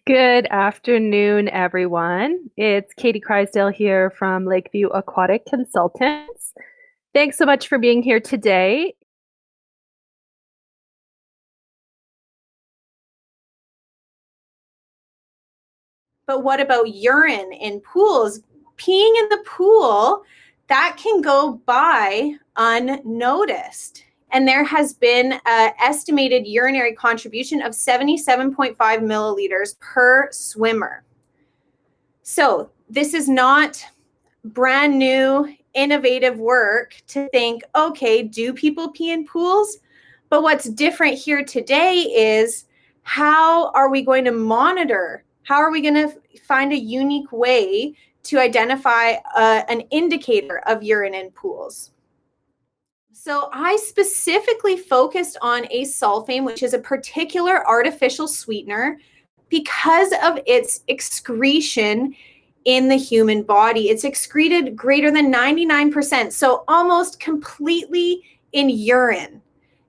Good afternoon, everyone. It's Katie Crysdale here from Lakeview Aquatic Consultants. Thanks so much for being here today. But what about urine in pools? Peeing in the pool, that can go by unnoticed. And there has been an estimated urinary contribution of 77.5 milliliters per swimmer. So this is not brand new, innovative work to think, okay, do people pee in pools? But what's different here today is how are we going to monitor? How are we going to find a unique way to identify an indicator of urine in pools? So I specifically focused on acesulfame, which is a particular artificial sweetener because of its excretion in the human body. It's excreted greater than 99%, so almost completely in urine.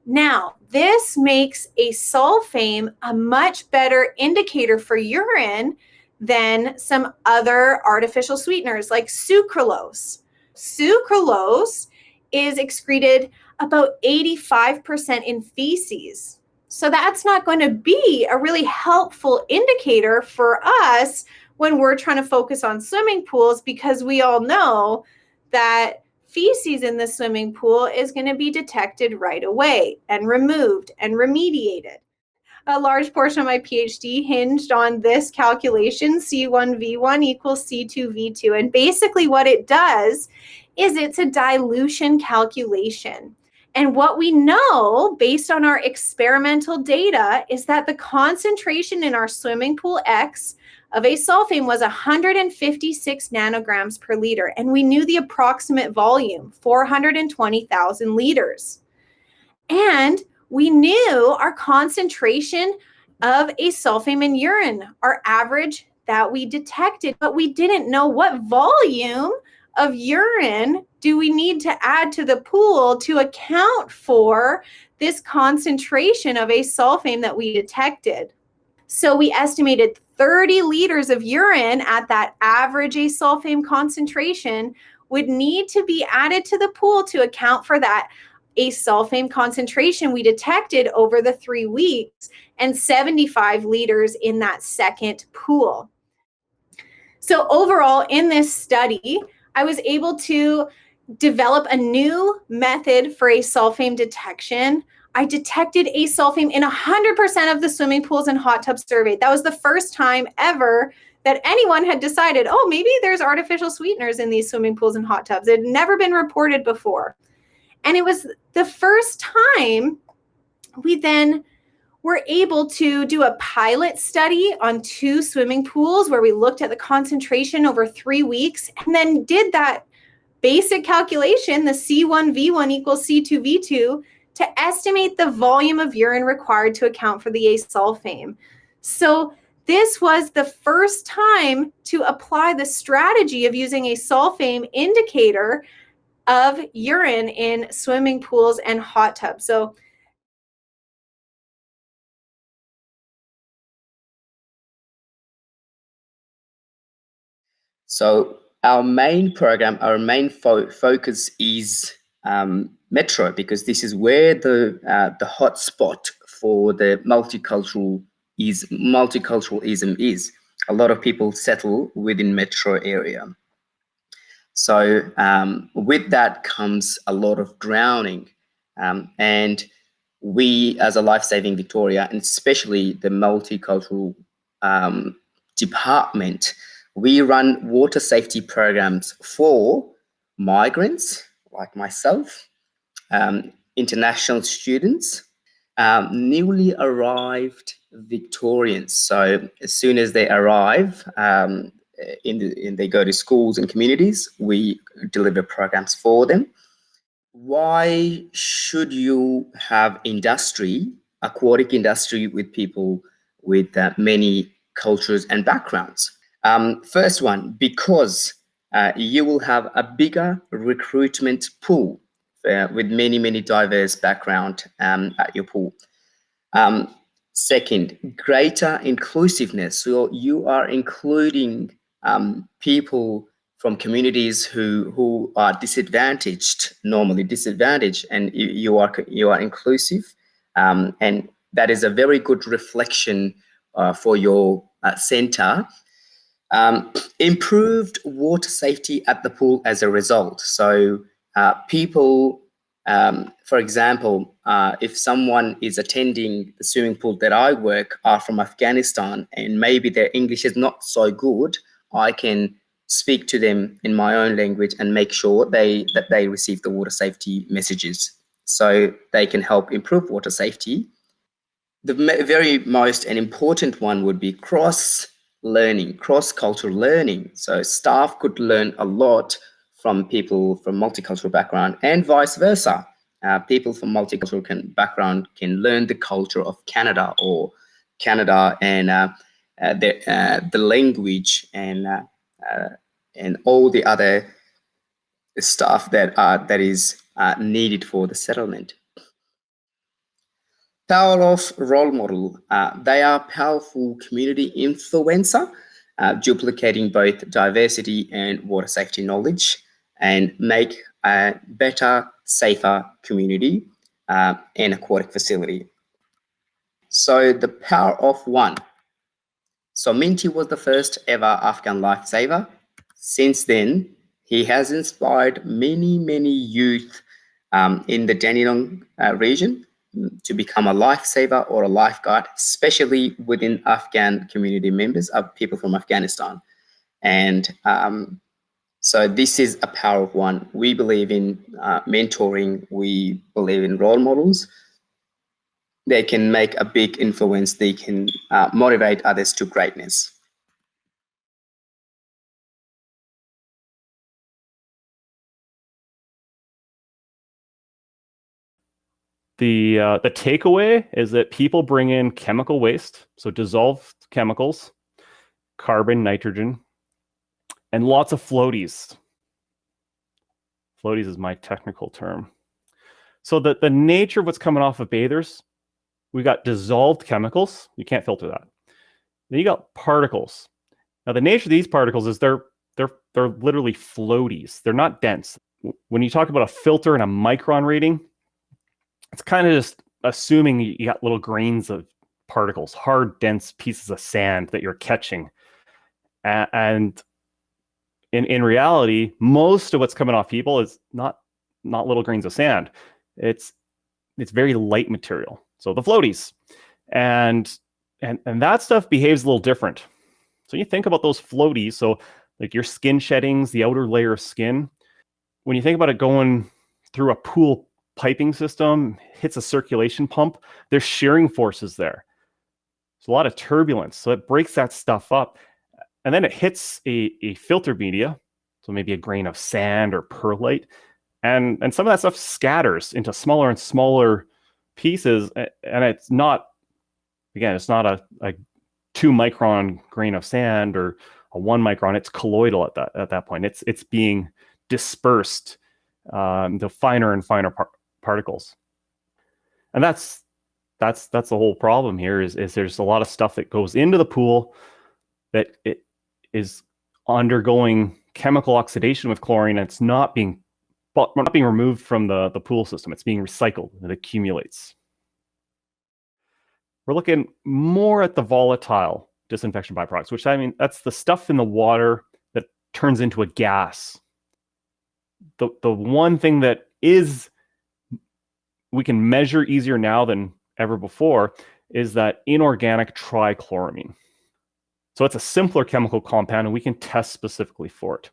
Now, this makes acesulfame a much better indicator for urine than some other artificial sweeteners like sucralose. Sucralose is excreted about 85% in feces. So that's not going to be a really helpful indicator for us when we're trying to focus on swimming pools, because we all know that feces in the swimming pool is going to be detected right away and removed and remediated. A large portion of my PhD hinged on this calculation, C1V1 equals C2V2. And basically what it does is it's a dilution calculation. And what we know based on our experimental data is that the concentration in our swimming pool X of acesulfame was 156 nanograms per liter. And we knew the approximate volume, 420,000 liters. And we knew our concentration of acesulfame in urine, our average that we detected, but we didn't know what volume of urine do we need to add to the pool to account for this concentration of acesulfame that we detected. So we estimated 30 liters of urine at that average acesulfame concentration would need to be added to the pool to account for that acesulfame concentration we detected over the 3 weeks, and 75 liters in that second pool. So overall, in this study, I was able to develop a new method for acesulfame detection. I detected acesulfame in 100% of the swimming pools and hot tubs surveyed. That was the first time ever that anyone had decided, oh, maybe there's artificial sweeteners in these swimming pools and hot tubs. It had never been reported before. And it was the first time we then were able to do a pilot study on 2 swimming pools where we looked at the concentration over 3 weeks and then did that basic calculation, the C1V1 equals C2V2, to estimate the volume of urine required to account for the acesulfame. So this was the first time to apply the strategy of using a sulfame indicator of urine in swimming pools and hot tubs. So our main program, our main focus is Metro, because this is where the hot spot for the multiculturalism is. A lot of people settle within Metro area. So with that comes a lot of drowning, and we as a Life Saving Victoria, and especially the multicultural department, we run water safety programs for migrants like myself, international students, newly arrived Victorians. So as soon as they arrive, they go to schools and communities, we deliver programs for them. Why should you have industry, aquatic industry, with people with many cultures and backgrounds? First one, because you will have a bigger recruitment pool with many diverse background at your pool. Second, greater inclusiveness. So you are including people from communities who are disadvantaged, normally disadvantaged, and you are inclusive, and that is a very good reflection for your center. Improved water safety at the pool as a result. So people, for example, if someone is attending the swimming pool that I work are from Afghanistan and maybe their English is not so good, I can speak to them in my own language and make sure that they receive the water safety messages so they can help improve water safety. The very most and important one would be cross-learning, cross-cultural learning. So staff could learn a lot from people from multicultural background and vice versa. People from multicultural background can learn the culture of Canada and the language and all the other stuff that is needed for the settlement. Power of role model. They are powerful community influencer, duplicating both diversity and water safety knowledge and make a better, safer community and aquatic facility. So the power of one. So Minty was the first ever Afghan lifesaver. Since then, he has inspired many, many youth in the Dandenong region to become a lifesaver or a lifeguard, especially within Afghan community members of people from Afghanistan. And so this is a power of one. We believe in mentoring. We believe in role models. They can make a big influence. They can motivate others to greatness. The takeaway is that people bring in chemical waste, so dissolved chemicals, carbon, nitrogen, and lots of floaties. Floaties is my technical term. So the nature of what's coming off of bathers, we got dissolved chemicals. You can't filter that. Then you got particles. Now the nature of these particles is they're literally floaties. They're not dense. When you talk about a filter and a micron rating, it's kind of just assuming you got little grains of particles, hard, dense pieces of sand that you're catching. And in reality, most of what's coming off people is not little grains of sand. It's very light material. So the floaties. And that stuff behaves a little different. So you think about those floaties, so like your skin sheddings, the outer layer of skin, when you think about it going through a pool piping system, hits a circulation pump, there's shearing forces there. There's a lot of turbulence, so it breaks that stuff up. And then it hits a filter media, so maybe a grain of sand or perlite, and some of that stuff scatters into smaller and smaller pieces, and it's not, again, it's not a 2 micron grain of sand or a 1 micron, it's colloidal at that point. It's being dispersed to finer and finer particles. And that's the whole problem here is there's a lot of stuff that goes into the pool that it is undergoing chemical oxidation with chlorine, and it's not being removed from the pool system. It's being recycled and it accumulates. We're looking more at the volatile disinfection byproducts, which, I mean, that's the stuff in the water that turns into a gas. The one thing that is we can measure easier now than ever before is that inorganic trichloramine. So it's a simpler chemical compound, and we can test specifically for it.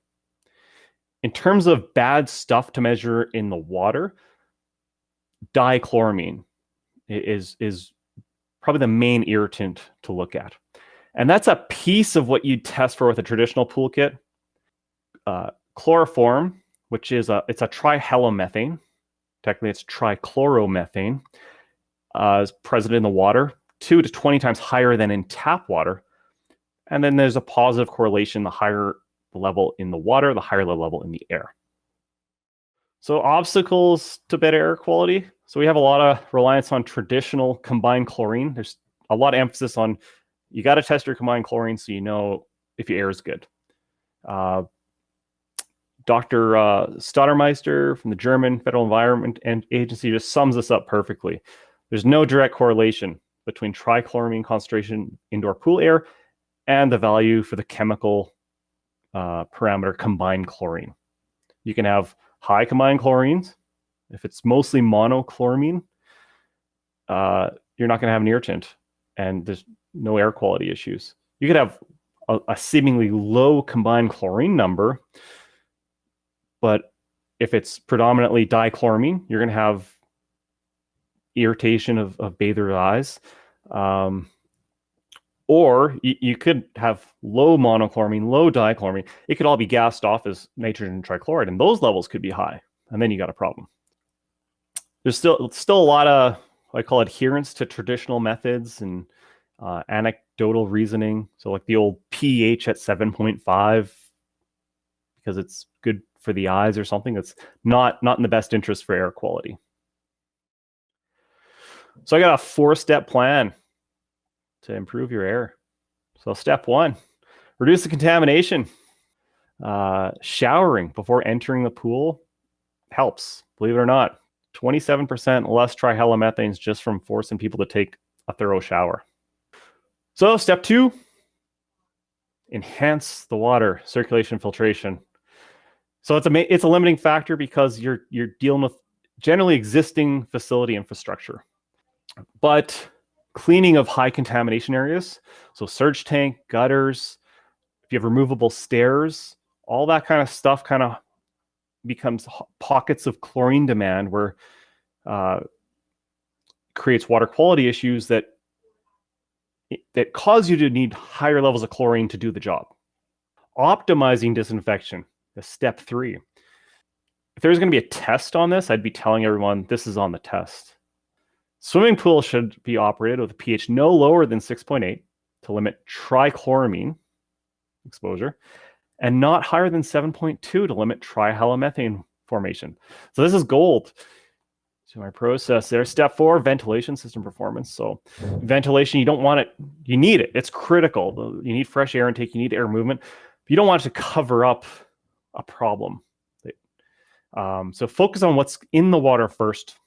In terms of bad stuff to measure in the water, dichloramine is probably the main irritant to look at. And that's a piece of what you'd test for with a traditional pool kit. Chloroform, which is it's a trihalomethane. Technically, it's trichloromethane, is present in the water, 2 to 20 times higher than in tap water. And then there's a positive correlation: the higher the level in the water, the higher the level in the air. So obstacles to better air quality. So we have a lot of reliance on traditional combined chlorine. There's a lot of emphasis on you got to test your combined chlorine so you know if your air is good. Dr. Stottermeister from the German Federal Environment Agency just sums this up perfectly. There's no direct correlation between trichloramine concentration indoor pool air and the value for the chemical parameter combined chlorine. You can have high combined chlorines. If it's mostly monochloramine, you're not going to have an irritant, and there's no air quality issues. You could have a seemingly low combined chlorine number, but if it's predominantly dichloramine, you're going to have irritation of bather eyes. Or you could have low monochloramine, low dichloramine. It could all be gassed off as nitrogen trichloride, and those levels could be high, and then you got a problem. There's still a lot of, I call adherence to traditional methods and anecdotal reasoning. So like the old pH at 7.5 because it's good for the eyes or something. That's not in the best interest for air quality. So I got a 4-step plan to improve your air. So step 1, reduce the contamination. Showering before entering the pool helps, believe it or not. 27% less trihalomethanes just from forcing people to take a thorough shower. So step 2, enhance the water circulation filtration. So it's a limiting factor because you're dealing with generally existing facility infrastructure. But cleaning of high contamination areas, so surge tank, gutters, if you have removable stairs, all that kind of stuff kind of becomes pockets of chlorine demand where creates water quality issues that cause you to need higher levels of chlorine to do the job. Optimizing disinfection is step 3. If there's going to be a test on this, I'd be telling everyone this is on the test. Swimming pools should be operated with a pH no lower than 6.8 to limit trichloramine exposure, and not higher than 7.2 to limit trihalomethane formation. So this is gold to my process there. Step 4, ventilation system performance. So ventilation, you don't want it, you need it. It's critical. You need fresh air intake, you need air movement. But you don't want it to cover up a problem. So focus on what's in the water first.